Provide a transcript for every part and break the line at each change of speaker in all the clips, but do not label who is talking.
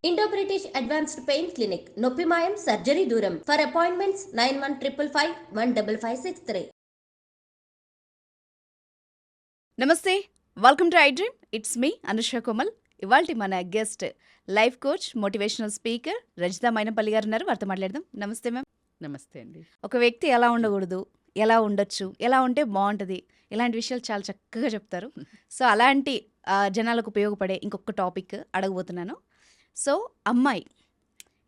Indo British advanced pain clinic నొప్పి మాయం surgery దూరం ఫర్ అపాయింట్మెంట్స్ 9155515563.
నమస్తే, welcome to I dream. It's me Anusha Komal. ఇవాళ మన guest life coach, motivational speaker Rajitha Mainapalli గారు ఉన్నారు. వారితో మాట్లాడదాం. నమస్తే మ్యామ్.
నమస్తే అండి.
ఒక వ్యక్తి ఎలా ఉండకూడదు, ఎలా ఉండొచ్చు, ఎలా ఉంటే బాగుంటుంది, ఇలాంటి విషయాలు చాలా చక్కగా చెప్తారు. సో అలాంటి జనాలకు ఉపయోగపడే ఇంకొక టాపిక్ అడగబోతున్నాను. సో అమ్మాయి,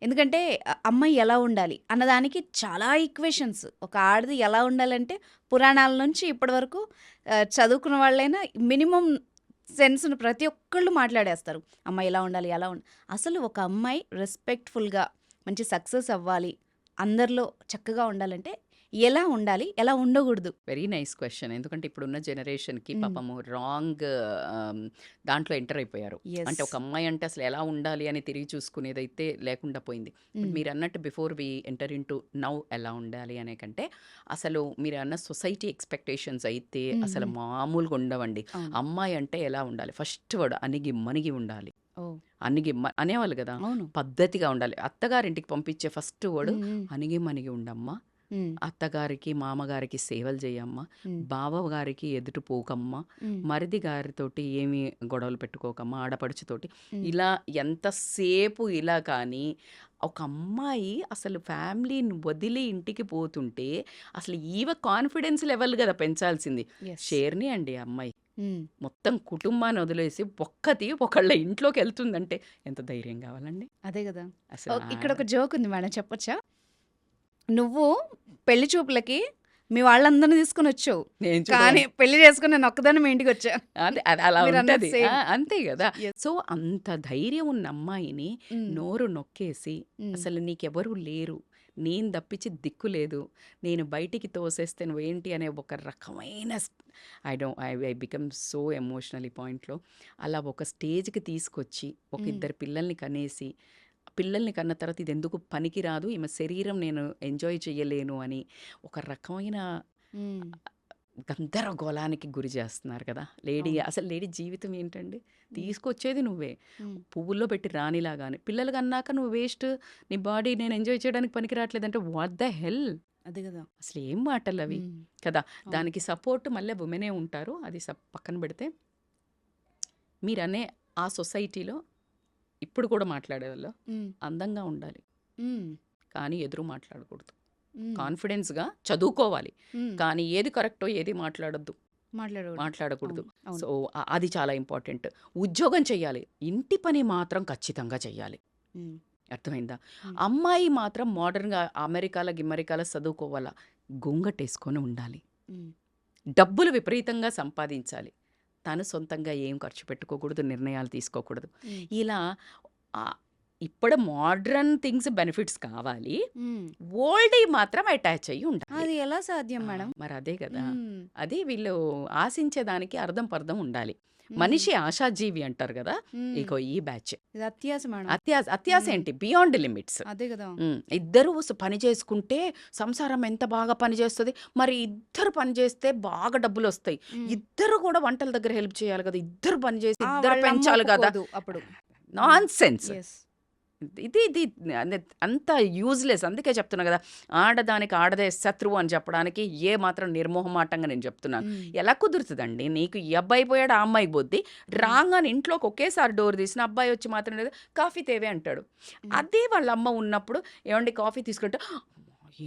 ఎందుకంటే అమ్మాయి ఎలా ఉండాలి అన్నదానికి చాలా ఈక్వేషన్స్. ఒక ఆడది ఎలా ఉండాలంటే పురాణాల నుంచి ఇప్పటి వరకు చదువుకున్న వాళ్ళైనా మినిమం సెన్స్ను ప్రతి ఒక్కళ్ళు మాట్లాడేస్తారు. అమ్మాయి ఎలా ఉండాలి, ఎలా అసలు ఒక అమ్మాయి రెస్పెక్ట్ఫుల్గా మంచి సక్సెస్ అవ్వాలి, అందరిలో చక్కగా ఉండాలంటే ఎలా ఉండాలి, ఎలా ఉండకూడదు?
Very nice question. ఎందుకంటే ఇప్పుడున్న జనరేషన్కి పాపము రాంగ్ దాంట్లో ఎంటర్ అయిపోయారు. అంటే ఒక అమ్మాయి అంటే అసలు ఎలా ఉండాలి అని తిరిగి చూసుకునేదైతే లేకుండా పోయింది. మీరు అన్నట్టు before we enter into now ఎలా ఉండాలి అనే కంటే అసలు మీరు అన్న సొసైటీ ఎక్స్పెక్టేషన్స్ అయితే అసలు మామూలుగా ఉండవండి. అమ్మాయి అంటే ఎలా ఉండాలి, ఫస్ట్ వర్డ్ అణిగి మణిగి ఉండాలి. అణిగి అనేవాళ్ళు కదా, పద్ధతిగా ఉండాలి. అత్తగారింటికి పంపించే ఫస్ట్ వర్డ్ అణిగి మణిగి ఉండమ్మా, అత్తగారికి మామగారికి సేవలు చేయమ్మా, బావగారికి ఎదుటి పోకమ్మా, మరిది గారితోటి ఏమి గొడవలు పెట్టుకోకమ్మా, ఆడపడుచుతోటి ఇలా ఎంతసేపు ఇలా. కానీ ఒక అమ్మాయి అసలు ఫ్యామిలీని వదిలి ఇంటికి పోతుంటే అసలు ఈవ కాన్ఫిడెన్స్ లెవెల్ కదా పెంచాల్సింది. షేర్ని అండి అమ్మాయి మొత్తం కుటుంబాన్ని వదిలేసి ఒక్కతి ఒకళ్ళ ఇంట్లోకి వెళ్తుందంటే ఎంత ధైర్యం కావాలండి.
అదే కదా. అసలు ఇక్కడ ఒక జోక్ ఉంది మేడం, చెప్పొచ్చా? నువ్వు పెళ్లి చూపులకి మీ వాళ్ళందరినీ తీసుకుని వచ్చావు, కానీ పెళ్లి చేసుకుని నేను ఒక్కదాన్ని మీ ఇంటికి వచ్చా.
అలా ఉంటుంది, అంతే కదా. సో అంత ధైర్యం ఉన్న అమ్మాయిని నోరు నొక్కేసి అసలు నీకెవరు లేరు, నేను తప్పించి దిక్కు లేదు, నేను బయటికి తోసేస్తే నువ్వేంటి అనే ఒక రకమైన ఐ బికమ్ సో ఎమోషనల్ ఈ పాయింట్లో. అలా ఒక స్టేజ్కి తీసుకొచ్చి ఒక ఇద్దరు పిల్లల్ని కనేసి, పిల్లల్ని కన్న తర్వాత ఇది ఎందుకు పనికిరాదు, ఈమె శరీరం నేను ఎంజాయ్ చేయలేను అని ఒక రకమైన గందరగోళానికి గురి చేస్తున్నారు కదా లేడీ. అసలు లేడీ జీవితం ఏంటండి, తీసుకొచ్చేది నువ్వే, పువ్వుల్లో పెట్టి రానిలాగానే. పిల్లలు కన్నాక నువ్వు వేస్ట్, నీ బాడీ నేను ఎంజాయ్ చేయడానికి పనికి రావట్లేదంటే వాట్ ద హెల్.
అదే కదా,
అసలు ఏం మాటలు అవి కదా. దానికి సపోర్ట్ మళ్ళీ ఉమెనే ఉంటారు. అది పక్కన పెడితే మీరనే ఆ సొసైటీలో ఇప్పుడు కూడా మాట్లాడేవాళ్ళు అందంగా ఉండాలి, కానీ ఎదురు మాట్లాడకూడదు. కాన్ఫిడెన్స్గా చదువుకోవాలి, కానీ ఏది కరెక్టో ఏది మాట్లాడకూడదు. సో అది చాలా ఇంపార్టెంట్. ఉద్యోగం చెయ్యాలి, ఇంటి పని మాత్రం ఖచ్చితంగా చెయ్యాలి. అర్థమైందా? అమ్మాయి మాత్రం మోడర్న్గా అమెరికాలో చదువుకోవాలా, గొంగటేసుకొని ఉండాలి, డబ్బులు విపరీతంగా సంపాదించాలి, తను సొంతంగా ఏం ఖర్చు పెట్టుకోకూడదు, నిర్ణయాలు తీసుకోకూడదు. ఇలా ఇప్పుడు మోడ్రన్ థింగ్స్ బెనిఫిట్స్ కావాలి, ఓల్డ్ మాత్రం అటాచ్ అయ్యి ఉండాలి.
అది ఎలా సాధ్యం మేడం?
మరి అదే కదా, అది వీళ్ళు ఆశించేదానికి అర్థం పర్థం ఉండాలి. మనిషి ఆశాజీవి అంటారు కదా, ఇక ఈ బ్యాచ్ అత్యాశ ఏంటి, బియాండ్ లిమిట్స్.
అదే కదా,
ఇద్దరు పని చేసుకుంటే సంసారం ఎంత బాగా పని చేస్తుంది. మరి ఇద్దరు పని చేస్తే బాగా డబ్బులు వస్తాయి, ఇద్దరు కూడా వంటల దగ్గర హెల్ప్ చేయాలి కదా, ఇద్దరు పని చేసి ఇద్దరు పెంచాలి కదా. అప్పుడు నాన్ సెన్స్ ఇది అంత యూజ్లెస్. అందుకే చెప్తున్నా కదా, ఆడదానికి ఆడదే శత్రువు అని చెప్పడానికి ఏ మాత్రం నిర్మోహమాటంగా నేను చెప్తున్నాను. ఎలా కుదురుతుందండి? నీకు ఈ అబ్బాయి పోయాడు, ఆ అమ్మాయి పోద్ది, రాగానే ఇంట్లోకి ఒకేసారి డోర్ తీసిన అబ్బాయి వచ్చి మాత్రం లేదు కాఫీ తేవే అంటాడు. అదే వాళ్ళ అమ్మ ఉన్నప్పుడు ఏమండి కాఫీ తీసుకుంటే,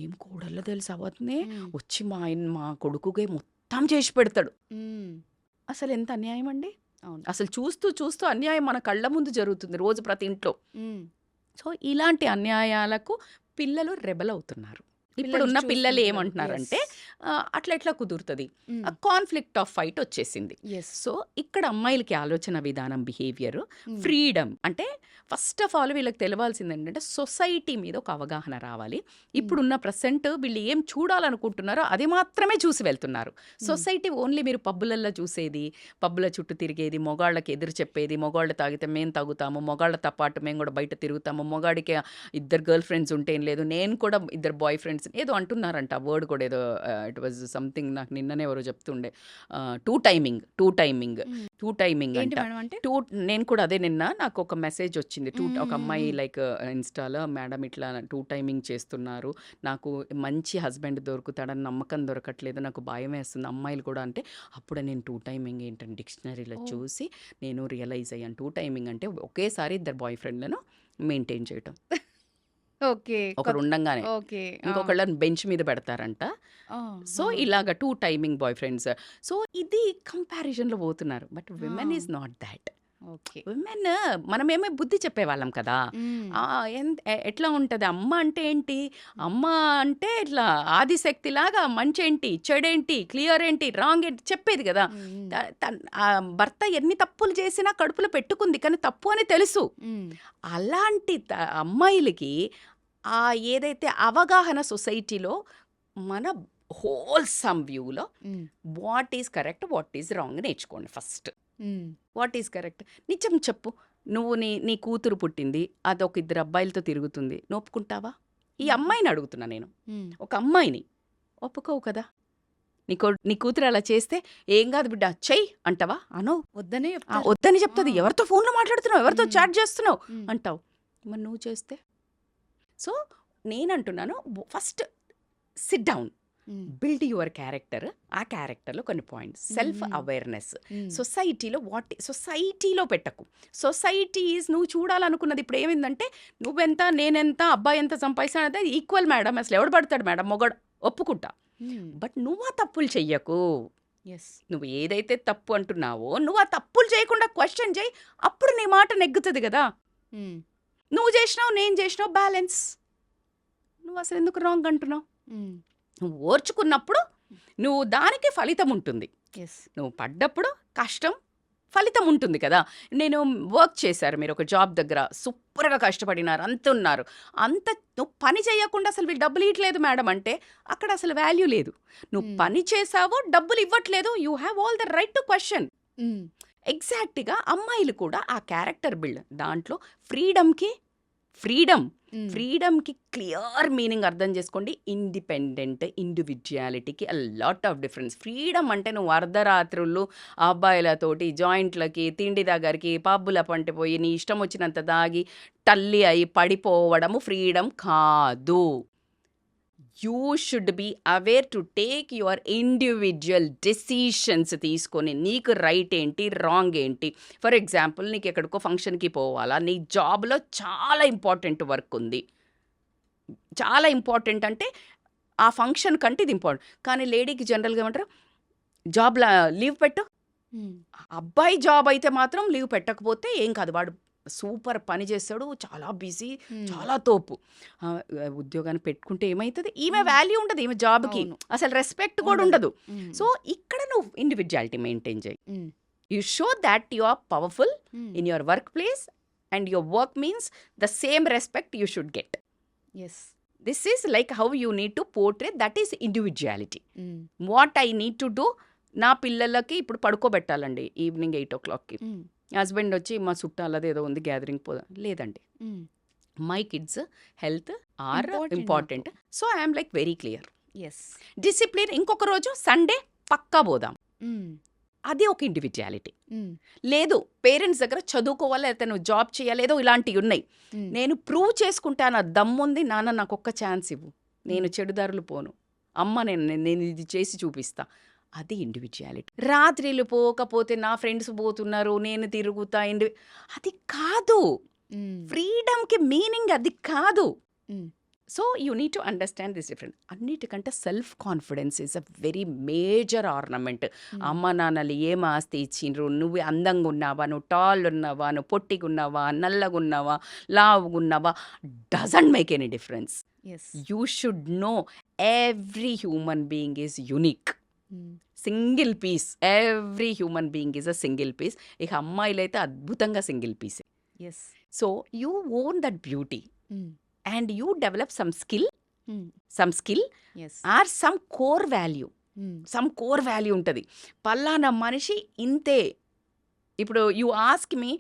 ఏం కూడల్లో తెలుసు అవతనే వచ్చి మా కొడుకుగా మొత్తం చేసి పెడతాడు. అసలు ఎంత అన్యాయం అండి. అసలు చూస్తూ అన్యాయం మన కళ్ళ ముందు జరుగుతుంది రోజు ప్రతి ఇంట్లో. సో ఇలాంటి అన్యాయాలకు పిల్లలు రెబల్ అవుతున్నారు. ఇప్పుడున్న పిల్లలు ఏమంటున్నారంటే అట్లా ఎట్లా కుదురుతుంది, కాన్ఫ్లిక్ట్ ఆఫ్ ఫైట్ వచ్చేసింది. సో ఇక్కడ అమ్మాయిలకి ఆలోచన విధానం, బిహేవియర్, ఫ్రీడమ్ అంటే ఫస్ట్ ఆఫ్ ఆల్ వీళ్ళకి తెలవాల్సింది ఏంటంటే సొసైటీ మీద ఒక అవగాహన రావాలి. ఇప్పుడున్న ప్రెసెంట్ వీళ్ళు ఏం చూడాలనుకుంటున్నారో అది మాత్రమే చూసి వెళ్తున్నారు. సొసైటీ ఓన్లీ మీరు పబ్బులల్లో చూసేది, పబ్బుల చుట్టూ తిరిగేది, మొగాళ్ళకి ఎదురు చెప్పేది, మొగాళ్ళు తాగితే మేము తాగుతాము, మొగాళ్ళతో పాటు మేము కూడా బయట తిరుగుతాము, మొగాడికి ఇద్దరు గర్ల్ ఫ్రెండ్స్ ఉంటే ఏం లేదు, నేను కూడా ఇద్దరు బాయ్ ఫ్రెండ్స్, పర్సన్ ఏదో అంటున్నారంట ఆ వర్డ్ కూడా ఏదో ఇట్ వాజ్ సంథింగ్ నాకు నిన్ననే ఎవరో చెప్తుండే టూ టైమింగ్
ఏంటి
అంట
మేడం అంటే
నేను కూడా అదే నిన్న నాకు ఒక మెసేజ్ వచ్చింది ఒక అమ్మాయి
మ్మ్.
లైక్ ఇన్స్టాలో మేడం ఇట్లా టూ టైమింగ్ చేస్తున్నారు నాకు మంచి హస్బెండ్ దొరుకుతాడని నమ్మకం దొరకట్లేదు నాకు భయం వేస్తుంది అమ్మాయిలు కూడా అంటే అప్పుడు నేను టూ టైమింగ్ ఏంటంటే డిక్షనరీలో
ఓ.
చూసి నేను రియలైజ్ అయ్యాను టూ టైమింగ్ అంటే ఒకేసారి ఇద్దరు బాయ్ ఫ్రెండ్లను మెయింటైన్ చేయటం
ఓకే
ఒకరు ఉండంగానే
ఓకే
ఇంకొకళ్ళని బెంచ్ మీద పెడతారంట సో ఇలాగ two timing boy friends so ఇది కంపారిజన్లో పోతున్నారు but women is not that
okay
women మనమేమో బుద్ధి చెప్పేవాళ్ళం కదా ఎట్లా ఉంటుంది అమ్మ అంటే ఏంటి అమ్మ అంటే ఇట్లా ఆదిశక్తిలాగా మంచి ఏంటి చెడేంటి క్లియర్ ఏంటి రాంగ్ ఏంటి చెప్పేది కదా ఆ భర్త ఎన్ని తప్పులు చేసినా కడుపులో పెట్టుకుంది కానీ తప్పు అని తెలుసు అలాంటి అమ్మాయిలకి ఆ ఏదైతే అవగాహన సొసైటీలో మన హోల్సమ్ వ్యూలో what is correct what is wrong నేర్చుకోండి ఫస్ట్ వాట్ ఈజ్ కరెక్ట్ నిజం చెప్పు నువ్వు నీ కూతురు పుట్టింది అదొక ఇద్దరు అబ్బాయిలతో తిరుగుతుంది నువ్వు ఒప్పుకుంటావా ఈ అమ్మాయిని అడుగుతున్నా నేను ఒక అమ్మాయిని ఒప్పుకోవు కదా నీ కూతురు అలా చేస్తే ఏం కాదు బిడ్డ చెయ్యి అంటావా అనో
వద్దనే
వద్దని చెప్తుంది ఎవరితో ఫోన్లో మాట్లాడుతున్నావు ఎవరితో చాట్ చేస్తున్నావు అంటావు మరి నువ్వు చేస్తే సో నేనంటున్నాను first sit down build your character ఆ క్యారెక్టర్లో కొన్ని పాయింట్స్ సెల్ఫ్ అవేర్నెస్ సొసైటీలో పెట్టకు సొసైటీ ఈజ్ నువ్వు చూడాలనుకున్నది ఇప్పుడు ఏమైందంటే నువ్వెంత నేనెంత అబ్బాయి ఎంత సంపాదిస్తానంటే ఈక్వల్ మేడం అసలు ఎవడు పడతాడు మేడం మొగడు ఒప్పుకుంటా బట్ నువ్వు ఆ తప్పులు చెయ్యకు నువ్వు ఏదైతే తప్పు అంటున్నావో నువ్వు ఆ తప్పులు చేయకుండా క్వశ్చన్ చేయి అప్పుడు నీ మాట నెగ్గుతుంది కదా నువ్వు చేసినావు నేను చేసినావు బ్యాలెన్స్ నువ్వు అసలు ఎందుకు రాంగ్ అంటున్నావు నువ్వు ఓర్చుకున్నప్పుడు నువ్వు దానికి ఫలితం ఉంటుంది నువ్వు పడ్డప్పుడు కష్టం ఫలితం ఉంటుంది కదా నేను వర్క్ చేశారు మీరు ఒక జాబ్ దగ్గర సూపర్గా కష్టపడినారు అంత ఉన్నారు అంత నువ్వు పని చేయకుండా అసలు వీళ్ళు డబ్బులు ఇవ్వట్లేదు మేడం అంటే అక్కడ అసలు వాల్యూ లేదు నువ్వు పని చేసావో డబ్బులు ఇవ్వట్లేదు you have all the right to question ఎగ్జాక్ట్గా అమ్మాయిలు కూడా ఆ క్యారెక్టర్ బిల్డ్ దాంట్లో ఫ్రీడమ్కి క్లియర్ మీనింగ్ అర్థం చేసుకోండి ఇండిపెండెంట్ ఇండివిజువాలిటీకి a lot of difference freedom అంటే నువ్వు అర్ధరాత్రులు అబ్బాయిలతోటి జాయింట్లకి తిండి దగ్గరికి పబ్బుల పంట పోయి నీ ఇష్టం వచ్చినంత దాగి తల్లి అయి పడిపోవడము ఫ్రీడమ్ కాదు you should be aware to take your individual decisions తీసుకొని నీకు రైట్ ఏంటి రాంగ్ ఏంటి ఫర్ ఎగ్జాంపుల్ నీకు ఎక్కడికో ఫంక్షన్కి పోవాలా నీ జాబ్లో చాలా ఇంపార్టెంట్ వర్క్ ఉంది చాలా ఇంపార్టెంట్ అంటే ఆ ఫంక్షన్ కంటే ఇది ఇంపార్టెంట్ కానీ లేడీకి జనరల్గా ఏమంటారు జాబ్లో లీవ్ పెట్టు అబ్బాయి జాబ్ అయితే మాత్రం లీవ్ పెట్టకపోతే ఏం కాదు వాడు సూపర్ పని చేస్తాడు చాలా బిజీ చాలా తోపు ఉద్యోగాన్ని పెట్టుకుంటే ఏమవుతుంది ఈమె వాల్యూ ఉండదు ఈమె జాబ్కి అసలు రెస్పెక్ట్ కూడా ఉండదు సో ఇక్కడ నువ్వు ఇండివిజువాలిటీ మెయింటైన్ చేయి you show that you are powerful in your work place and your work means the same respect you should get this is like how you need to portray that is individuality what I need to do నా పిల్లలకి ఇప్పుడు పడుకోబెట్టాలండి evening 8 o'clockకి husband వచ్చి మా చుట్టాలది ఏదో ఉంది gathering పోదాం లేదండి my kids health are important so I'm like very clear discipline ఇంకొక రోజు సండే పక్కా పోదాం అది ఒక ఇండివిజువాలిటీ లేదు పేరెంట్స్ దగ్గర చదువుకోవాలి లేకపోతే నువ్వు జాబ్ చేయాలి ఏదో ఇలాంటివి ఉన్నాయి నేను ప్రూవ్ చేసుకుంటాను దమ్ముంది నాన్న నాకు ఒక్క ఛాన్స్ ఇవ్వు నేను చెడుదారులు పోను అమ్మ నేను ఇది చేసి చూపిస్తా అది ఇండివిజువాలిటీ రాత్రిలు పోకపోతే నా ఫ్రెండ్స్ పోతున్నారు నేను తిరుగుతా అది కాదు ఫ్రీడమ్కి మీనింగ్ అది కాదు so you need to understand this different అన్నిటికంటే self confidence is a very major ornament అమ్మ నాన్నలు ఏం ఆస్తి ఇచ్చిండ్రు నువ్వు అందంగా ఉన్నావా నువ్వు టాల్ ఉన్నావా నువ్వు పొట్టిగా ఉన్నావా నల్లగా ఉన్నావా లావుగా ఉన్నావా doesn't make any difference you should know every human being is unique single piece every human being is a single piece ఇక అమ్మాయిలు అయితే అద్భుతంగా సింగిల్ పీసే so you own that beauty and you develop some skill or some core value ఉంటుంది పల్లానా మనిషి ఇంతే ఇప్పుడు యూ ఆస్క్ మీ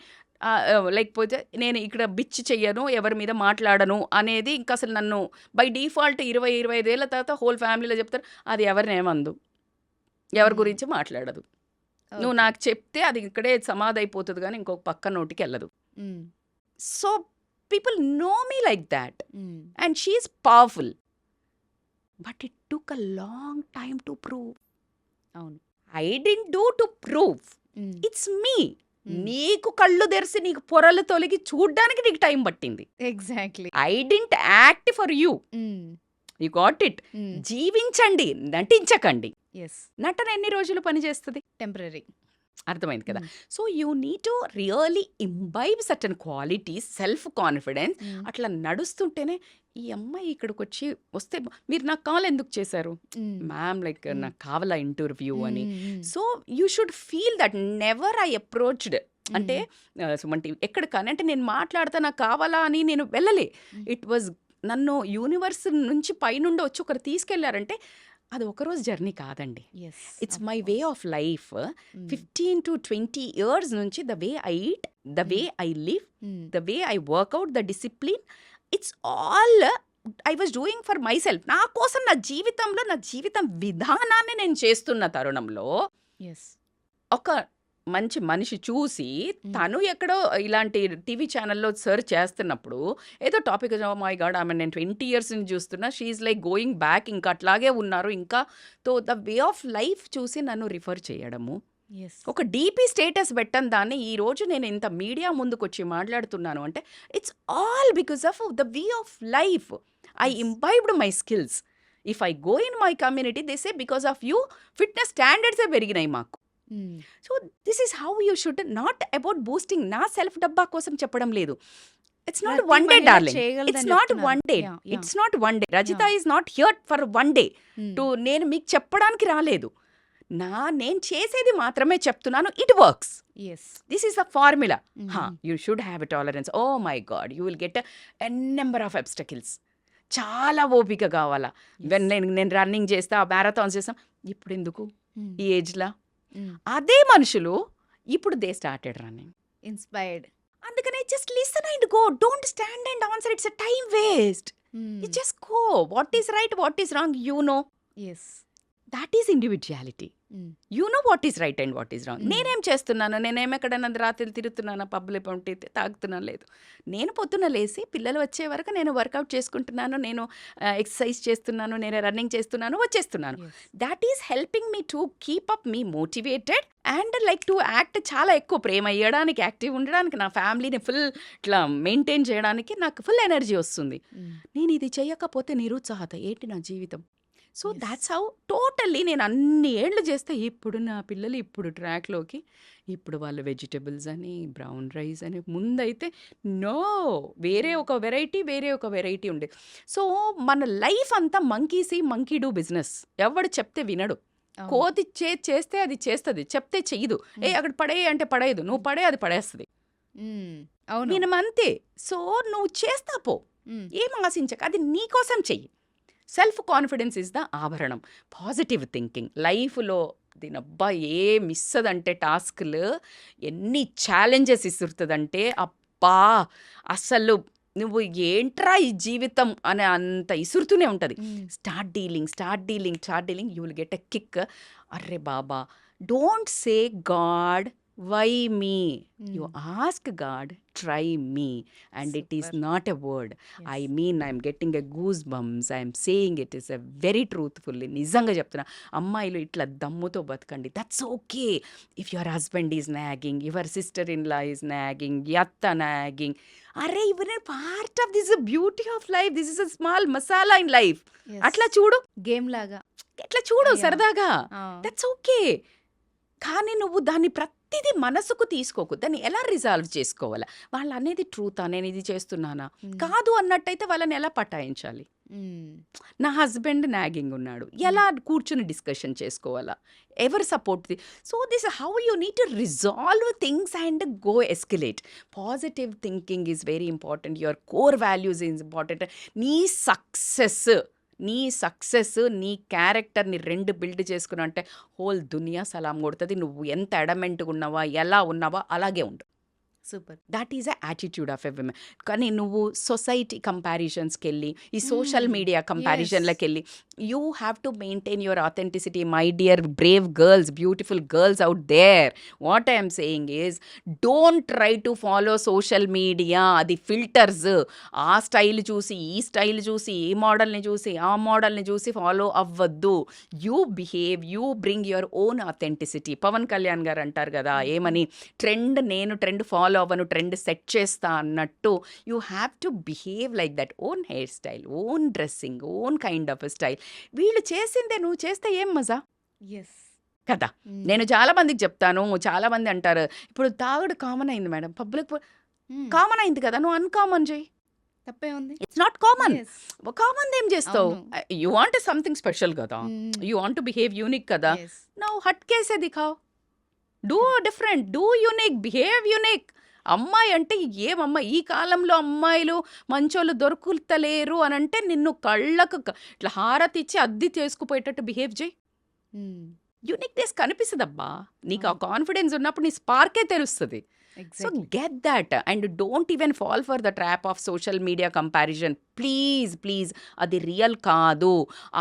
లేకపోతే నేను ఇక్కడ బిచ్ చెయ్యను, ఎవరి మీద మాట్లాడను అనేది ఇంకా అసలు నన్ను బై డిఫాల్ట్ 20-25 ఏళ్ళ తర్వాత హోల్ ఫ్యామిలీలో చెప్తారు, అది ఎవరినేమందు, ఎవరి గురించి మాట్లాడదు, నువ్వు నాకు చెప్తే అది ఇక్కడే సమాధి అయిపోతుంది కానీ ఇంకొక పక్క నోటికి వెళ్ళదు. So people know me like that and she's powerful, but it took a long time to prove.
అవును.
I didn't do to prove, it's me. నీకు కళ్ళు తెరిసి నీకు పొరలు తొలగి చూడ్డానికి నీకు టైం పట్టింది.
Exactly.
I didn't act for you, you got it. జీవించండి, నటించకండి.
ఎస్.
నటన ఎన్ని రోజులు పనిచేస్తుంది?
టెంపరరీ.
అర్థమైంది కదా. So you need to really imbibe certain qualities, self confidence. అట్లా నడుస్తుంటేనే ఈ అమ్మాయి ఇక్కడికి వచ్చి వస్తే మీరు నాకు కాల్ ఎందుకు చేశారు మ్యామ్, లైక్ నాకు కావాలా ఇంటర్వ్యూ అని. So you should feel that. Never I approached అంటే సుమంటి ఎక్కడ కానీ అంటే నేను మాట్లాడతా నాకు కావాలా అని నేను వెళ్ళలే. ఇట్ వాజ్ నన్ను యూనివర్స్ నుంచి పైనుండి వచ్చి ఒకరు తీసుకెళ్లారంటే అది ఒకరోజు జర్నీ కాదండి. It's my way of life. 15 to 20 years నుంచి the way I eat, the way I live, the way I workout, the discipline, it's all I was doing for myself. నా కోసం, నా జీవితంలో నా జీవితం విధానాన్ని నేను చేస్తున్న తరుణంలో ఒక మంచి మనిషి చూసి తను ఎక్కడో ఇలాంటి టీవీ ఛానల్లో సర్చ్ చేస్తున్నప్పుడు ఏదో టాపిక్, మై గాడ్ ఆమె నేను 20 years నుంచి చూస్తున్నా, షీఈస్ లైక్ గోయింగ్ బ్యాక్, ఇంకా అట్లాగే ఉన్నారు ఇంకా. తో ద వే ఆఫ్ లైఫ్ చూసి నన్ను రిఫర్ చేయడము, ఒక డీపీ స్టేటస్ పెట్టని దాన్ని ఈ రోజు నేను ఇంత మీడియా ముందుకు వచ్చి మాట్లాడుతున్నాను అంటే it's all because of the way of life. I imbibed my skills. If I go in my community they say because of you fitness స్టాండర్డ్సే పెరిగినాయి మాకు. So this is how you should, not about boosting. నా self డబ్బా కోసం చెప్పడం లేదు. It's not one day darling, it's not one day, it's not one day. Rajitha is not here for one day to నేను మీకు చెప్పడానికి రాలేదు. నేను చేసేది మాత్రమే చెప్తున్నాను. It works. This is the formula. You should have a tolerance. Oh my God, you will get a number of obstacles. చాలా ఓపిక కావాలా. నేను రన్నింగ్ చేస్తా, మ్యారథాన్స్ చేస్తాం, ఇప్పుడు ఎందుకు ఈ ఏజ్లా? అదే మనుషులు ఇప్పుడు దే స్టార్టెడ్ రన్నింగ్,
ఇన్స్పైర్డ్.
అందుకనే just listen and go. Don't stand and answer, it's a time waste. You just go. What is right, what is wrong, you know. That is individuality. You know what is right and what is wrong. నేనేం చేస్తున్నాను, నేనేం ఎక్కడన్నా రాత్రి తిరుగుతున్నాను, పబ్బులు పంటి తాగుతున్నాను, లేదు. నేను పొద్దున్న లేసి పిల్లలు వచ్చే వరకు నేను వర్కౌట్ చేసుకుంటున్నాను, నేను ఎక్సర్సైజ్ చేస్తున్నాను, నేను రన్నింగ్ చేస్తున్నాను, వచ్చేస్తున్నాను. That is helping me to keep up me motivated and like to act. చాలా ఎక్కువ ప్రేమ ఇవ్వడానికి, యాక్టివ్ ఉండడానికి, నా ఫ్యామిలీని ఫుల్ ఇట్లా మెయింటైన్ చేయడానికి నాకు ఫుల్ ఎనర్జీ వస్తుంది. నేను ఇది చేయకపోతే నిరుత్సాహత ఏంటి నా జీవితం. సో దాట్స్ హౌ టోటల్లీ నేను అన్ని ఏళ్ళు చేస్తే ఇప్పుడు నా పిల్లలు ఇప్పుడు ట్రాక్లోకి, ఇప్పుడు వాళ్ళు వెజిటబుల్స్ అని, బ్రౌన్ రైస్ అని. ముందైతే నో, వేరే ఒక వెరైటీ ఉండే. సో మన లైఫ్ అంతా మంకీ డూ బిజినెస్. ఎవడు చెప్తే వినడు. కోతి చేస్తే అది చేస్తుంది, చెప్తే చెయ్యదు. అక్కడ పడేయి అంటే పడేయదు, నువ్వు పడే అది పడేస్తుంది. నేను అంతే. సో నువ్వు చేస్తా పో, ఏం ఆశించక, అది నీకోసం చెయ్యి. సెల్ఫ్ కాన్ఫిడెన్స్ ఇస్ ద ఆభరణం. పాజిటివ్ థింకింగ్ లైఫ్లో దీనబ్బా ఏ మిస్ అదంటే టాస్క్లు ఎన్ని ఛాలెంజెస్ ఇస్తుందంటే అబ్బా అసలు నువ్వు ఏంట్రా ఈ జీవితం అనే అంత ఇసురుతూనే ఉంటుంది. Start dealing you will get a kick. Array Baba, don't say God why me, you ask God, try me, and it is not a word. I mean, I'm getting a goosebumps. I'm saying it is a very truthfully. నిజంగా చెప్తున్నా, అమ్మాయిలు ఇట్లా దమ్ముతో బతకండి. That's okay. If your husband is nagging, your sister in law is nagging, యత్త nagging, అరే ఇవన్నీ part of this beauty of life. This is a small masala in life. అట్లా చూడు,
గేమ్ లాగా
ఎట్లా చూడు సరదాగా. That's okay. కానీ నువ్వు దాన్ని ప్రతిదీ మనసుకు తీసుకోకు. దాన్ని ఎలా రిజాల్వ్ చేసుకోవాలా? వాళ్ళు అనేది ట్రూతా, నేను ఇది చేస్తున్నానా కాదు అన్నట్టయితే వాళ్ళని ఎలా పటాయించాలి? నా హస్బెండ్ నాగింగ్ ఉన్నాడు, ఎలా కూర్చుని డిస్కషన్ చేసుకోవాలా? ఎవరు support? So this how you need to resolve things and go escalate. Positive thinking is very important. Your core values is important. నీ సక్సెస్ నీ క్యారెక్టర్ని 2 బిల్డ్ చేసుకున్నా అంటే హోల్ దునియా సలాం కొడుతుంది. నువ్వు ఎంత అడమెంట్గా ఉన్నావా, ఎలా ఉన్నావా అలాగే ఉండు.
Super.
That is a attitude of a women. కానీ నువ్వు సొసైటీ కంపారిజన్స్కి వెళ్ళి ఈ సోషల్ మీడియా కంపారిజన్లకు వెళ్ళి you have to maintain your authenticity my dear brave girls, beautiful girls out there. What I'm saying is don't try to follow social media. అది filters. ఆ style చూసి ఈ స్టైల్ చూసి ఈ మోడల్ని చూసి ఆ మోడల్ని చూసి ఫాలో అవ్వద్దు. You behave, you bring your own authenticity. Pawan Kalyan garu అంటారు కదా ఏమని, నేను ట్రెండ్ ఫాలో అవ్వను, ట్రెండ్ సెట్ చేస్తా అన్నట్టు you have to behave like that. Own hair style, own dressing, own kind of style. వీళ్ళు చేసిందే నువ్వు చేస్తే ఏం మజా
ఎస్.
కదా. నేను చాలా మందికి చెప్తాను, చాలా మంది అంటారు ఇప్పుడు తాగుడు కామన్ అయింది మేడం, పబ్లిక్ కామన్ అయింది కదా, నువ్వు అన్కామన్ చేయి.
తప్పే ఉంది.
It's not common.
Yes.
Common ఏం చేస్తావు?
అవును.
యూ వాంట్ సంథింగ్ స్పెషల్ కదా, you want to behave unique కదా.
Yes.
నౌ హట్ కేసే దిఖావ్, do different, do unique, behave unique. అమ్మాయి అంటే ఏమమ్మా, ఈ కాలంలో అమ్మాయిలు మంచోళ్ళు దొరుకుతలేరు అని అంటే నిన్ను కళ్ళకు ఇట్లా హారతి ఇచ్చి అద్దె చేసుకుపోయేటట్టు బిహేవ్ చేయి. యూనిక్నెస్ కనిపిస్తుందబ్బా నీకు. ఆ కాన్ఫిడెన్స్ ఉన్నప్పుడు నీ స్పార్కే తెలుస్తుంది. So
exactly.
Get that and don't even fall for the trap of social media comparison. Please please, అది రియల్ కాదు.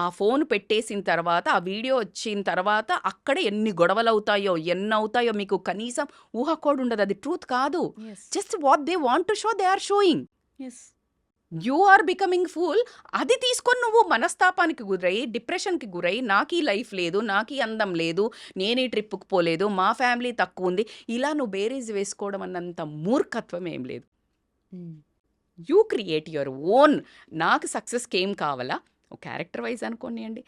ఆ ఫోన్ పెట్టేసిన తర్వాత, ఆ వీడియో వచ్చిన తర్వాత అక్కడే ఎన్ని గొడవలు అవుతాయో ఎన్ని అవుతాయో మీకు కనీసం ఊహ కూడా ఉండదు. అది ట్రూత్ కాదు.
Yes.
Just what they want to show they are showing.
Yes.
You are becoming fool. అది తీసుకొని నువ్వు మనస్తాపానికి గురై, డిప్రెషన్కి గురై, నాకు ఈ లైఫ్ లేదు, నాకు ఈ అందం లేదు, నేను ఈ ట్రిప్కి పోలేదు, మా ఫ్యామిలీ తక్కువ ఉంది, ఇలా నువ్వు బేరీజ్ వేసుకోవడం అన్నంత మూర్ఖత్వం ఏం లేదు. You create your own. నాకు సక్సెస్కి ఏం కావాలా, క్యారెక్టర్ వైజ్ అనుకోనియండి,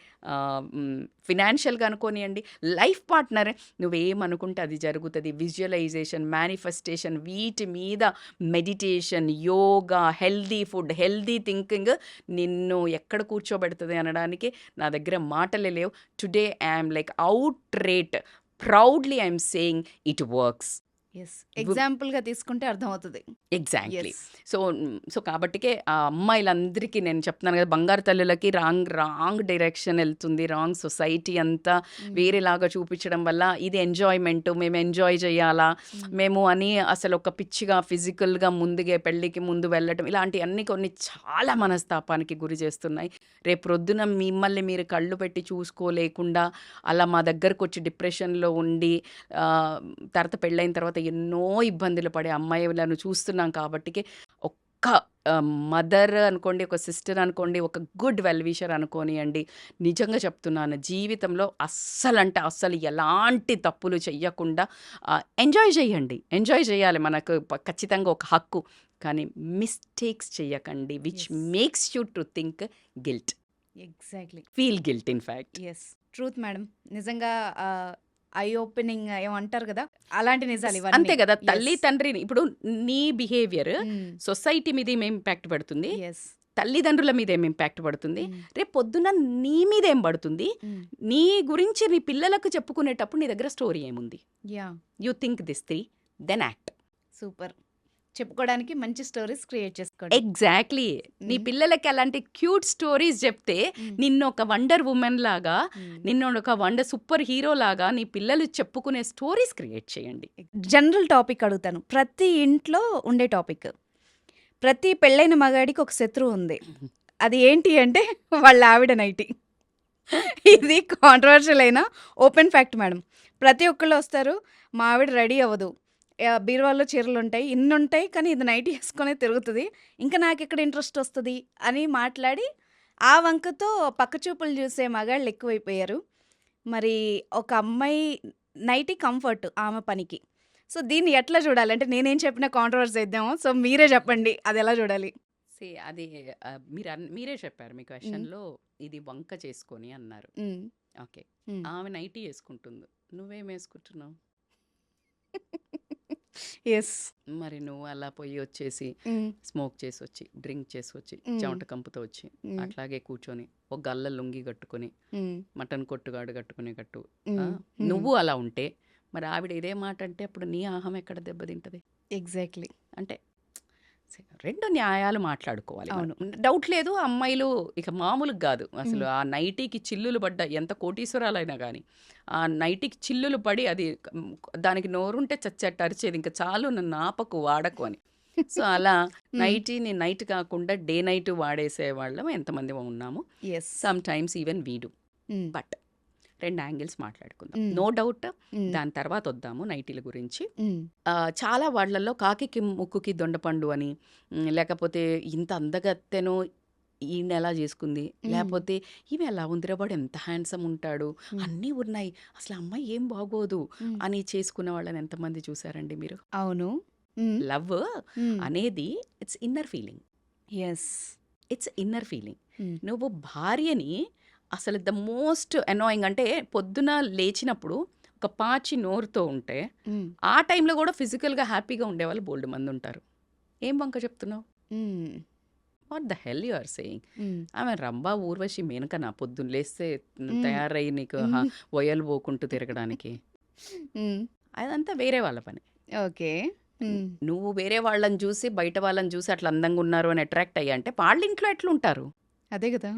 ఫినాన్షియల్గా అనుకోనియండి, లైఫ్ పార్ట్నర్, నువ్వేమనుకుంటే అది జరుగుతుంది. విజువలైజేషన్, మేనిఫెస్టేషన్, వీటి మీద meditation, yoga, healthy food, healthy thinking నిన్ను ఎక్కడ కూర్చోబెడుతుంది అనడానికి నా దగ్గర మాటలే లేవు. Today I'm like out rate proudly I'm saying it works.
Yes. ఎగ్జాంపుల్గా తీసుకుంటే అర్థమవుతుంది.
ఎగ్జాక్ట్లీ.
Yes.
సో కాబట్టికే ఆ అమ్మాయిలందరికీ నేను చెప్తున్నాను కదా, బంగారు తల్లులకి రాంగ్ డైరెక్షన్ వెళ్తుంది. రాంగ్ సొసైటీ అంతా వేరేలాగా చూపించడం వల్ల ఇది ఎంజాయ్మెంట్, మేము ఎంజాయ్ చేయాలా మేము అని అసలు ఒక పిచ్చిగా ఫిజికల్గా ముందుగా పెళ్ళికి ముందు వెళ్ళటం, ఇలాంటివన్నీ కొన్ని చాలా మనస్తాపానికి గురి చేస్తున్నాయి. రేపు ప్రొద్దున మిమ్మల్ని మీరు కళ్ళు పెట్టి చూసుకోలేకుండా అలా మా దగ్గరకు వచ్చి డిప్రెషన్లో ఉండి తర్వాత పెళ్ళైన తర్వాత ఎన్నో ఇబ్బందులు పడే అమ్మాయిలను చూస్తున్నాం. కాబట్టికి ఒక్క మదర్ అనుకోండి, ఒక సిస్టర్ అనుకోండి, ఒక గుడ్ వెల్విషర్ అనుకోనియండి, నిజంగా చెప్తున్నాను, జీవితంలో అస్సలు ఎలాంటి తప్పులు చెయ్యకుండా ఎంజాయ్ చేయండి. ఎంజాయ్ చేయాలి, మనకు ఖచ్చితంగా ఒక హక్కు. కానీ మిస్టేక్స్ చెయ్యకండి which
Yes.
Makes you to think guilt,
exactly.
Feel guilt in fact.
Yes. Truth madam. నిజంగా ఐ ఓపెనింగ్ ఏమంటారు కదా, అలాంటి నిజాలు ఇవన్నీ.
అంతే కదా.
Yes.
తల్లి తండ్రిని ఇప్పుడు నీ బిహేవియర్ సొసైటీ మీద ఏం ఇంపాక్ట్ పడుతుంది,
ఎస్.
తల్లిదండ్రుల మీద ఏం ఇంపాక్ట్ పడుతుంది, రేపు పొద్దున నీ మీద ఏం పడుతుంది, నీ గురించి నీ పిల్లలకు చెప్పుకునేటప్పుడు నీ దగ్గర స్టోరీ ఏముంది.
Yeah.
You think this through then act.
Super. చెప్పుకోవడానికి మంచి స్టోరీస్ క్రియేట్ చేసుకోండి.
ఎగ్జాక్ట్లీ. నీ పిల్లలకి అలాంటి క్యూట్ స్టోరీస్ చెప్తే నిన్ను ఒక వండర్ ఉమెన్ లాగా, నిన్ను ఒక సూపర్ హీరో లాగా నీ పిల్లలు చెప్పుకునే స్టోరీస్ క్రియేట్ చేయండి.
జనరల్ టాపిక్ అడుగుతాను, ప్రతి ఇంట్లో ఉండే టాపిక్. ప్రతి పెళ్ళైన మగాడికి ఒక శత్రువు ఉంది. అది ఏంటి అంటే వాళ్ళ ఆవిడ నైటీ. ఇది కాంట్రవర్షియల్ అయినా ఓపెన్ ఫ్యాక్ట్ మేడం. ప్రతి ఒక్కళ్ళు వస్తారు, మా ఆవిడ రెడీ అవ్వదు, బీరువాలో చీరలు ఉంటాయి, ఇన్ని ఉంటాయి, కానీ ఇది నైట్ వేసుకొని తిరుగుతుంది, ఇంకా నాకు ఇక్కడ ఇంట్రెస్ట్ వస్తుంది అని మాట్లాడి ఆ వంకతో పక్కచూపులు చూసే మగాళ్ళు ఎక్కువైపోయారు. మరి ఒక అమ్మాయి నైటీ కంఫర్ట్ ఆమె పనికి. సో దీన్ని ఎట్లా చూడాలి అంటే, నేనేం చెప్పినా కాంట్రవర్సీ అయిద్దామో, సో మీరే చెప్పండి అది ఎలా చూడాలి.
అది మీరే చెప్పారు మీ క్వశ్చన్లో, ఇది వంక చేసుకొని అన్నారు. ఓకే, ఆమె నైటీ వేసుకుంటుంది, నువ్వేం వేసుకుంటున్నావు?
ఎస్.
మరి నువ్వు అలా పోయి వచ్చేసి స్మోక్ చేసి వచ్చి, డ్రింక్ చేసి వచ్చి, చెమట కంపుతో వచ్చి, అట్లాగే కూర్చొని ఒక గల్ల లుంగి కట్టుకొని, మటన్ కొట్టుగాడు కట్టుకునేటట్టు నువ్వు అలా ఉంటే, మరి ఆవిడ ఇదే మాట అంటే అప్పుడు నీ ఆహం ఎక్కడ దెబ్బతింటది?
ఎగ్జాక్ట్లీ.
అంటే రెండు న్యాయాలు మాట్లాడుకోవాలి మనం.
అవును.
డౌట్ లేదు, అమ్మాయిలు ఇక మామూలుగా కాదు అసలు. ఆ నైటీకి చిల్లులు పడ్డ ఎంత కోటీశ్వరాలైనా కానీ ఆ నైటీకి చిల్లులు పడి అది దానికి నోరుంటే చచ్చట్టు అరిచేది, ఇంకా చాలు నన్ను ఆపకు వాడకు అని. సో అలా నైటీని నైట్ కాకుండా డే నైట్ వాడేసే వాళ్ళం ఎంతమంది ఉన్నాము.
ఎస్.
సమ్ టైమ్స్ ఈవెన్ వీడు. బట్ 2 యాంగిల్స్ మాట్లాడుకుందాం.
Mm.
No doubt
Mm.
దాని తర్వాత వద్దాము నైటీల గురించి.
Mm.
చాలా వాళ్ళల్లో కాకికి ముక్కుకి దొండపండు అని, లేకపోతే ఇంత అందగత్తెను ఈయన ఎలా చేసుకుంది, లేకపోతే ఈమె ఎలా ఉందిరా వాడు ఎంత హ్యాండ్సమ్ ఉంటాడు, అన్నీ ఉన్నాయి, అసలు అమ్మాయి ఏం బాగోదు
Mm.
అని చేసుకున్న వాళ్ళని ఎంతమంది చూసారండి మీరు?
అవును.
లవ్ అనేది it's inner feeling.
Yes.
It's inner feeling. నువ్వు భార్యని అసలు ద మోస్ట్ అనాయింగ్ అంటే పొద్దున లేచినప్పుడు ఒక పాచి నోరుతో ఉంటే ఆ టైంలో కూడా ఫిజికల్గా హ్యాపీగా ఉండేవాళ్ళు బోల్డ్ మంది ఉంటారు. ఏం వంక చెప్తున్నావు? What the hell you are saying? ఆమె రంభా ఊర్వశి మేనక నా పొద్దున్న లేస్తే తయారై నీకు వయలు పోకుంటూ తిరగడానికి, అదంతా వేరే వాళ్ళ పని.
ఓకే.
నువ్వు వేరే వాళ్ళని చూసి బయట వాళ్ళని చూసి అట్లా అందంగా ఉన్నారు అని అట్రాక్ట్ అయ్యా అంటే వాళ్ళ ఇంట్లో ఎట్లుంటారు?
అదే కదా.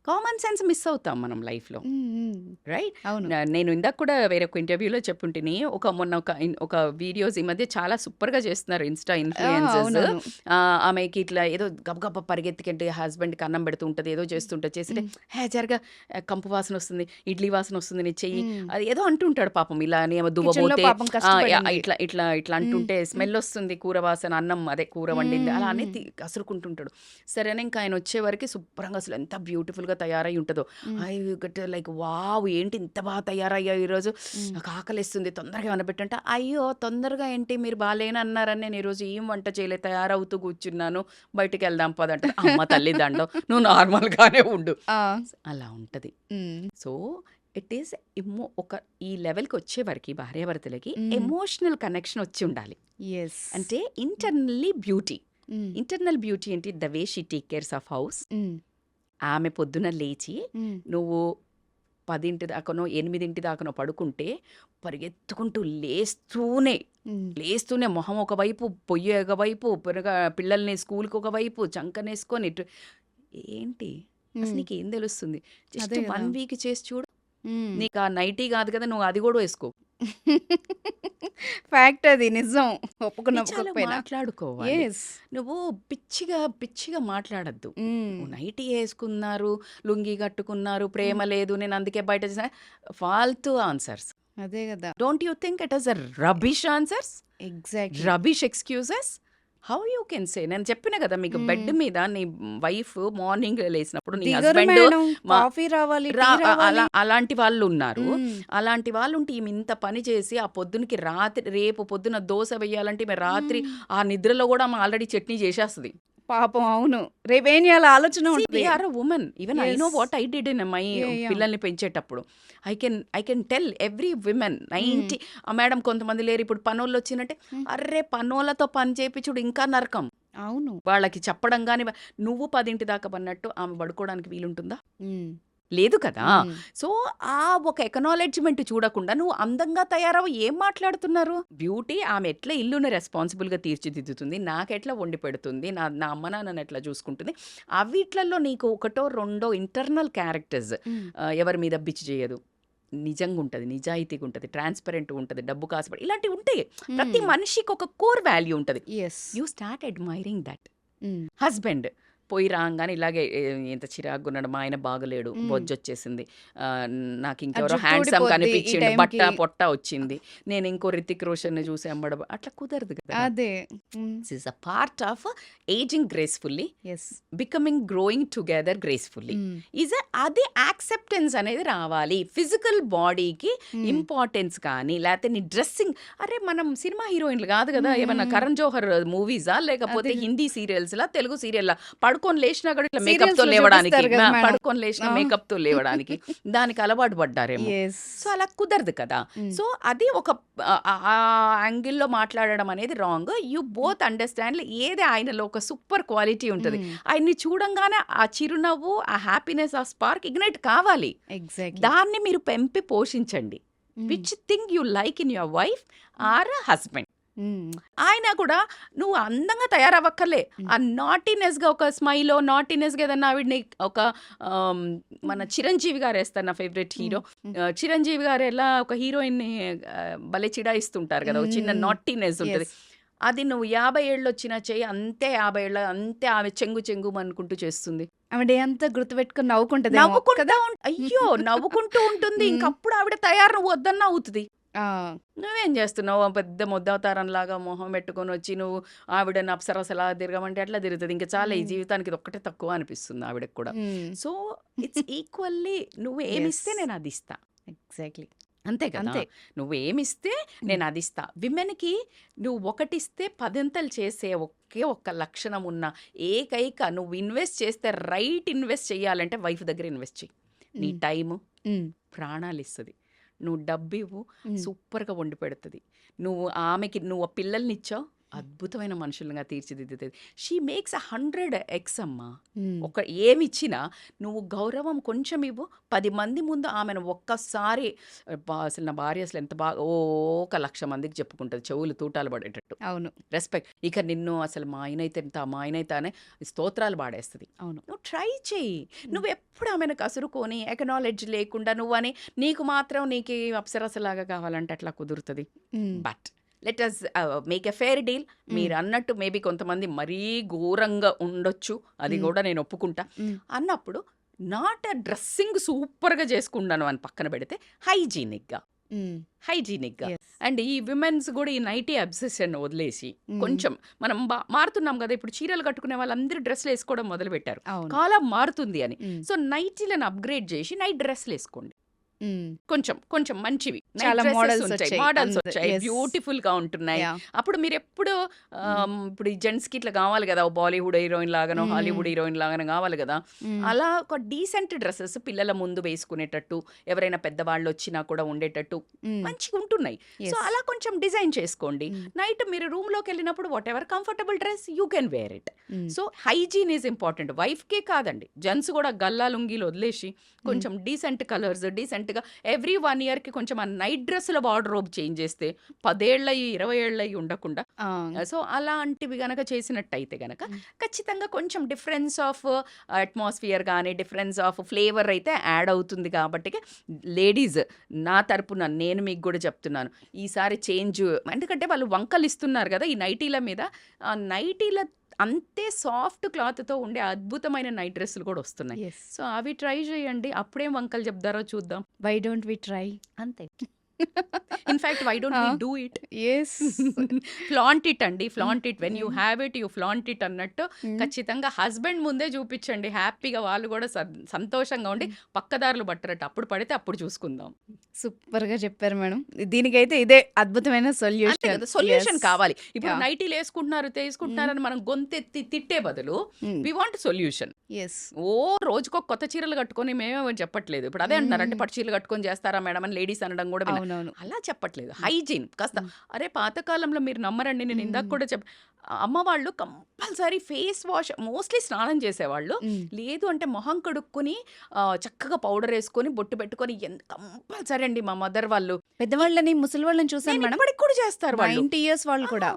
కామన్ సెన్స్ మిస్ అవుతాం మనం లైఫ్లో, రైట్?
అవును.
నేను ఇందాక కూడా వేరే ఒక ఇంటర్వ్యూలో చెప్పుంటిని, మొన్న ఒక వీడియోస్ ఈ మధ్య చాలా సూపర్గా చేస్తున్నారు ఇన్స్టా ఇన్ఫ్లుయెన్సర్స్. ఆమెకి ఇట్లా ఏదో గబగబ పరిగెత్తికంటే హస్బెండ్కి అన్నం పెడుతూ ఉంటుంది, ఏదో చేస్తుంటుంది, చేస్తుంటే జరగా కంపు వాసన వస్తుంది, ఇడ్లీ వాసన వస్తుంది, నీ చెయ్యి అది ఏదో అంటుంటాడు పాపం. ఇలా ఏమో దువ్వబోతే ఇట్లా ఇట్లా ఇట్లా అంటుంటే స్మెల్ వస్తుంది, కూర వాసన, అన్నం అదే కూర వండింది అలా అనేది కసురుకుంటుంటాడు. సరేనా, ఇంకా ఆయన వచ్చేవరకు శుభ్రంగా అసలు ఎంత బ్యూటిఫుల్గా తయారై ఉంటుందో, ఐ గట్ లైక్ వావ్ ఏంటి ఇంత బాగా తయారయ్యా ఈరోజు, నాకు ఆకలిస్తుంది తొందరగా అనబెట్టంటే, అయ్యో తొందరగా ఏంటి మీరు బాగాలేని అన్నారని నేను ఈరోజు ఏం వంట చేయలేదు, తయారవుతూ కూర్చున్నాను, బయటికి వెళ్దాం పదంటే, అమ్మ తల్లి దండం నువ్వు నార్మల్గానే ఉండు, అలా ఉంటుంది. సో ఇట్ ఈస్ ఈ లెవెల్కి వచ్చేవరకు భార్యాభర్తలకి ఎమోషనల్ కనెక్షన్ వచ్చి ఉండాలి. అంటే ఇంటర్నల్లీ బ్యూటీ. ఇంటర్నల్ బ్యూటీ ఏంటి? The way she take cares of house. ఆమె పొద్దున లేచి నువ్వు 10 దాకానో 8 దాకానో పడుకుంటే పరిగెత్తుకుంటూ లేస్తూనే మొహం ఒకవైపు, పొయ్యి ఒకవైపు, పిల్లల్ని స్కూల్కి ఒకవైపు చంకనేసుకొని ఏంటి అసలు నీకు ఏం తెలుస్తుంది? జస్ట్ 1 వీక్ చేసి చూడు, నీకు ఆ నైటీ కాదు కదా, నువ్వు అది కూడా వేసుకో.
ఫ్యాక్ట్, అది నిజం, ఒప్పుకున్నా
మాట్లాడుకోవాలి. నువ్వు పిచ్చిగా మాట్లాడద్దు. నైటీ వేసుకున్నారు, లుంగి కట్టుకున్నారు, ప్రేమ లేదు, నేను అందుకే బయట ఫాల్తూ ఆన్సర్స్.
అదే కదా.
Don't you think it is a rubbish answers,
exactly
rubbish excuses? How you can say? నేను చెప్పిన కదా మీకు, బెడ్ మీద నీ వైఫ్ మార్నింగ్ లేసినప్పుడు నీ హస్బెండ్
కాఫీ రావాలి,
అలాంటి వాళ్ళు ఉన్నారు. అలాంటి వాళ్ళు ఉంటే ఈమె ఇంత పని చేసి ఆ పొద్దునకి రేపు పొద్దున దోశ వేయాలంటే ఈమె రాత్రి ఆ నిద్రలో కూడా ఆమె ఆల్రెడీ చట్నీ చేసేస్తుంది
పాపం. అవును, రేపేం చేయాలి ఆలోచన ఉంటుంది.
Women, even I know what I did in my పిల్లల్ని పెంచేటప్పుడు. I can tell every women 90 madam కొంతమంది లేరు ఇప్పుడు పనోళ్ళు వచ్చినట్టే, అర్రే పనోళ్ళతో పని చేయించుడు ఇంకా నరకం.
అవును,
వాళ్ళకి చెప్పడం కానీ, నువ్వు 10 దాకా పన్నట్టు ఆమె పడుకోవడానికి వీలుంటుందా? లేదు కదా. సో ఆ ఒక ఎకనాలెడ్జ్మెంట్ చూడకుండా నువ్వు అందంగా తయారవు ఏం మాట్లాడుతున్నారు? బ్యూటీ ఆమె ఎట్లా ఇల్లుని రెస్పాన్సిబుల్గా తీర్చిదిద్దుతుంది, నాకెట్లా వండి పెడుతుంది, నా అమ్మ నాన్నని ఎట్లా చూసుకుంటుంది, అవిట్లలో నీకు 1 2 ఇంటర్నల్ క్యారెక్టర్స్ ఎవరి మీద బిచ్చి చేయదు, నిజంగా ఉంటుంది, నిజాయితీగా ఉంటుంది, ట్రాన్స్పరెంట్గా ఉంటుంది, డబ్బు కాసుపడి ఇలాంటివి ఉంటాయి. ప్రతి మనిషికి ఒక కోర్ వాల్యూ ఉంటుంది. You start admiring that. Husband పోయి రాగానే ఇలాగే ఎంత చిరాకు ఉన్నాడు, మా ఆయన బాగలేడు, బొజ్జొచ్చేసింది, నాకు ఇంకెవరో హ్యాండ్సమ్ కనిపించింది, బట్ట పొట్ట వచ్చింది, నేను ఇంకో రితిక్ రోషన్ చూసి అమ్మడం, అట్లా కుదరదు కదా.
అదే
is a part of ageing gracefully, becoming growing together gracefully. అది యాక్సెప్టెన్స్ అనేది రావాలి. ఫిజికల్ బాడీకి ఇంపార్టెన్స్ కానీ, లేకపోతే నీ డ్రెస్సింగ్, అరే మనం సినిమా హీరోయిన్లు కాదు కదా, ఏమన్నా కరణ్ జోహర్ మూవీసా లేకపోతే హిందీ సీరియల్స్లా, తెలుగు సీరియల్లా, పడుకొని లేచినా కూడా ఇట్లా మేకప్ తో లేవడానికి, పడుకొని లేచిన మేకప్ తో లేవడానికి దానికి అలవాటు పడ్డారేమో. సో అలా కుదరదు కదా. సో అది ఒక యాంగిల్లో మాట్లాడడం అనేది రాంగ్. యూ బోత్ అండర్స్టాండ్ ఏది ఆయనలో ఒక సూపర్ క్వాలిటీ ఉంటుంది, ఆయన్ని చూడంగానే ఆ చిరునవ్వు, ఆ హ్యాపీనెస్, ఆ స్పార్క్ ఇగ్నైట్ కావాలి. దాన్ని మీరు పెంపి పోషించండి. Which thing you like in your wife or husband. ఆయన కూడా నువ్వు అందంగా తయారవ్వక్కర్లే. ఆ నాటీనెస్‌గా ఒక స్మైలో, నాటీనెస్‌గా ఏదన్నా ఆవిడని ఒక మన 'చిరంజీవి' గారేస్తారు నా ఫేవరెట్ హీరో. 'చిరంజీవి' గారు ఎలా ఒక హీరోయిన్‌ని భలే చిడాయిస్తుంటారు కదా! ఒక చిన్న నాటీనెస్ ఉంటది. అది నువ్వు 50 ఏళ్ళొచ్చినా చెయ్యి, అంతే 50 ఏళ్ళ అంతే ఆమె చెంగుమనుకుంటూ చేస్తుంది.
ఆవిడ అంతా గుర్తుపెట్టుకొని నవ్వుకుంటది
నవ్వుకుంటా అయ్యో! నవ్వుకుంటూ ఉంటుంది. ఇంకప్పుడు ఆవిడ తయారు నువ్వు వద్దన్నా అవుతది. నువ్వేం చేస్తున్నావు? పెద్ద ముద్దవతారంలాగా మొహం పెట్టుకొని వచ్చి నువ్వు ఆవిడని అప్సరసలా తిరగమంటే ఎట్లా తిరుగుతుంది? ఇంక చాలా ఈ జీవితానికి ఇది ఒక్కటే తక్కువ అనిపిస్తుంది ఆవిడకి కూడా. సో ఇట్స్ ఈక్వల్లీ నువ్వు ఏమిస్తే నేను అది ఇస్తా.
ఎగ్జాక్ట్లీ
అంతే కదా!
అంతే.
నువ్వేమిస్తే నేను అది ఇస్తా. విమెన్‌కి నువ్వు ఒకటిస్తే పదింతలు చేసే ఒకే ఒక్క లక్షణం ఉన్న ఏకైక నువ్వు ఇన్వెస్ట్ చేస్తే రైట్ ఇన్వెస్ట్ చేయాలంటే వైఫ్ దగ్గర ఇన్వెస్ట్ చెయ్యి. నీ టైము, ప్రాణాలు ఇస్తది. నువ్వు డబ్బివ్వు, సూపర్‌గా వండి పెడుతది. నువ్వు ఆమెకి నువ్వు పిల్లల్నిచ్చావు, అద్భుతమైన మనుషులుగా తీర్చిదిద్దుతుంది. షీ మేక్స్ 100x అమ్మా. ఒక ఏమిచ్చినా నువ్వు గౌరవం కొంచెం ఇవ్వు, 10 మంది ముందు ఆమెను ఒక్కసారి అసలు నా భార్య అసలు ఎంత బాగా ఒక 1,00,000 మందికి చెప్పుకుంటుంది, చెవులు తూటాలు పడేటట్టు.
అవును.
రెస్పెక్ట్. ఇక నిన్ను అసలు మా ఆయనైతే ఎంత, మా ఆయనైతే అనే స్తోత్రాలు పాడేస్తుంది.
అవును.
నువ్వు ట్రై చెయ్యి. నువ్వు ఎప్పుడు ఆమెను కసురుకొని ఎకనాలెడ్జ్ లేకుండా నువ్వని నీకు మాత్రం నీకు అప్సరసలాగా కావాలంటే అట్లా కుదురుతుంది. But let us make a fair deal. మీరు అన్నట్టు మేబీ కొంతమంది మరీ ఘోరంగా ఉండొచ్చు, అది కూడా నేను ఒప్పుకుంటా. అన్నప్పుడు నాట్ డ్రెస్సింగ్ సూపర్గా చేసుకుంటాను అని పక్కన పెడితే హైజీనిక్గా అండ్ ఈ విమెన్స్ కూడా ఈ నైటీ అబ్సెషన్ వదిలేసి కొంచెం మనం మారుతున్నాం కదా. ఇప్పుడు చీరలు కట్టుకునే వాళ్ళందరూ డ్రెస్లు వేసుకోవడం మొదలు పెట్టారు, కాలం మారుతుంది అని. సో నైటీలను అప్గ్రేడ్ చేసి నైట్ డ్రెస్లు వేసుకోండి. కొంచెం కొంచెం మంచివి
చాలా మోడల్స్
వచ్చాయి, బ్యూటిఫుల్ గా ఉంటున్నాయి. అప్పుడు మీరు ఎప్పుడు ఇప్పుడు ఈ జెంట్స్ కి ఇట్లా కావాలి కదా, బాలీవుడ్ హీరోయిన్ లాగానో హాలీవుడ్ హీరోయిన్ లాగానో కావాలి కదా. అలా ఒక డీసెంట్ డ్రెస్సెస్ పిల్లల ముందు వేసుకునేటట్టు, ఎవరైనా పెద్దవాళ్ళు వచ్చినా కూడా ఉండేటట్టు మంచిగా ఉంటున్నాయి. సో అలా కొంచెం డిజైన్ చేసుకోండి. నైట్ మీరు రూమ్ లోకి వెళ్ళినప్పుడు whatever comfortable dress you can wear it. So hygiene is important. Wife కే కాదండి, జెంట్స్ కూడా గల్లా లుంగీలు వదిలేసి కొంచెం డీసెంట్ కలర్స్, డీసెంట్ గా ఎవ్రీ 1 year కి కొంచెం ఆ నైట్ డ్రెస్సుల వార్డ్రోబ్ చేంజ్ చేస్తే 10 ఏళ్ళయి 20 ఏళ్ళయి ఉండకుండా. సో అలాంటివి గనక చేసినట్టయితే గనక ఖచ్చితంగా కొంచెం డిఫరెన్స్ ఆఫ్ అట్మాస్ఫియర్ కానీ డిఫరెన్స్ ఆఫ్ ఫ్లేవర్ అయితే యాడ్ అవుతుంది. కాబట్టి లేడీస్ నా తరపున నేను మీకు కూడా చెప్తున్నాను, ఈసారి చేంజ్. ఎందుకంటే వాళ్ళు వంకలు ఇస్తున్నారు కదా ఈ నైటీల మీద. ఆ నైటీల అంతే సాఫ్ట్ క్లాత్తో ఉండే అద్భుతమైన నైట్ డ్రెస్సులు కూడా వస్తున్నాయి. సో అవి ట్రై చేయండి, అప్పుడేం వంకలు చెప్తారో చూద్దాం.
Why don't we try?
అంతే. In fact why don't we do it?
Yes,
flaunt it అండి, flaunt it. When you have it you flaunt it అన్నట్టు ఖచ్చితంగా హస్బెండ్ ముందే చూపించండి. హ్యాపీగా వాళ్ళు కూడా సంతోషంగా ఉండి పక్కదారులు పట్టరట్టు. అప్పుడు పడితే అప్పుడు చూసుకుందాం.
సూపర్ గా చెప్పారు మేడం. దీనికైతే ఇదే అద్భుతమైన
సొల్యూషన్ కావాలి. ఇప్పుడు నైటీలు వేసుకుంటున్నారు తీసుకుంటున్నారని మనం గొంతెత్తి తిట్టే బదులు వి వాంట్ సొల్యూషన్. ఓ రోజుకో కొత్త చీరలు కట్టుకొని మేమేమో చెప్పట్లేదు. ఇప్పుడు అదే అంటున్నారు, అంటే పట్టు చీరలు కట్టుకొని చేస్తారా మేడం అని లేడీస్ అనడం కూడా అలా చెప్పట్లేదు. హైజీన్ కాస్త. అరే పాతకాలంలో మీరు నమ్మరండి, నేను ఇందాక కూడా అమ్మ వాళ్ళు కంపల్సరీ ఫేస్ వాష్, మోస్ట్లీ స్నానం చేసేవాళ్ళు. లేదు అంటే మొహం కడుక్కొని చక్కగా పౌడర్ వేసుకొని బొట్టు పెట్టుకొని కంపల్సరీ అండి. మా మదర్ వాళ్ళు
పెద్దవాళ్ళని ముసలి వాళ్ళని చూసాను మేడం,
ఇప్పటికి కూడా చేస్తారు.
90 years వాళ్ళు కూడా.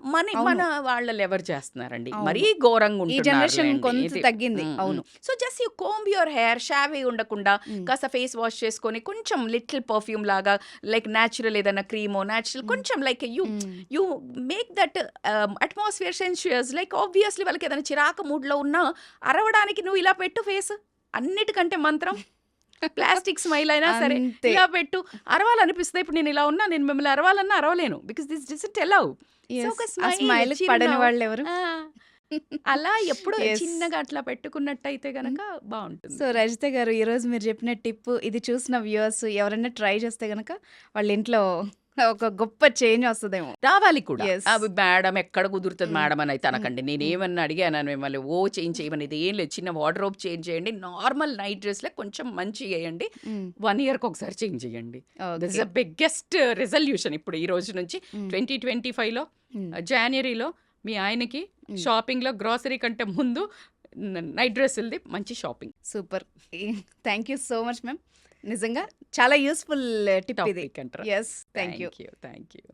మన వాళ్ళలో ఎవరు చేస్తున్నారండి? మరీ ఘోరంగా
ఈ జనరేషన్ కొంచెం తగ్గింది. అవును.
So just you comb your hair, షావీ ఉండకుండా కాస్త ఫేస్ వాష్ చేసుకొని కొంచెం లిటిల్ పర్ఫ్యూమ్ లాగా, లైక్ న్యాచురల్ ఏదైనా క్రీమో న్యాచురల్ కొంచెం like you make that atmosphere sensuous. Like obviously వాళ్ళకి ఏదైనా చిరాకు మూడ్లో ఉన్నా అరవడానికి నువ్వు ఇలా పెట్టు ఫేస్. అన్నిటికంటే మంత్రం ప్లాస్టిక్ స్మైల్ అయినా సరే ఇలా పెట్టు, అరవాలనిపిస్తుంది. ఇప్పుడు నేను ఇలా ఉన్నా, నేను మిమ్మల్ని అరవాలన్నా అరవలేను, బికాస్ దిస్ డజంట్ అలౌ.
పడని వాళ్ళు ఎవరు
అలా ఎప్పుడు చిన్నగా అట్లా పెట్టుకున్నట్టయితే గనక బాగుంటుంది.
సో రజిత గారు, ఈరోజు మీరు చెప్పిన టిప్ ఇది చూసిన వ్యూవర్స్ ఎవరైనా ట్రై చేస్తే గనక వాళ్ళ ఇంట్లో ఒక గొప్ప చేంజ్ వస్తుందేమో.
రావాలి కూడా. అవి మేడం ఎక్కడ కుదురుతుంది మేడం అని అయితే అనకండి. నేను ఏమన్నా అడిగాను మిమ్మల్ని ఓ చేంజ్ చేయమని, ఇది ఏం లేదు, చిన్న వార్డ్రోబ్ చేంజ్ చేయండి, నార్మల్ నైట్ డ్రెస్లే కొంచెం మంచి వేయండి, 1 year ఒకసారి చేంజ్ చేయండి. This is the biggest resolution. ఇప్పుడు ఈ రోజు నుంచి 2025లో జనవరిలో మీ ఆయనకి షాపింగ్ లో గ్రాసరీ కంటే ముందు నైట్ డ్రెస్సులది మంచి shopping.
Super, thank you so much ma'am. నిజంగా చాలా యూస్ఫుల్ టిప్ ఇది.
అంటారా?
yes, thank you.
Thank you.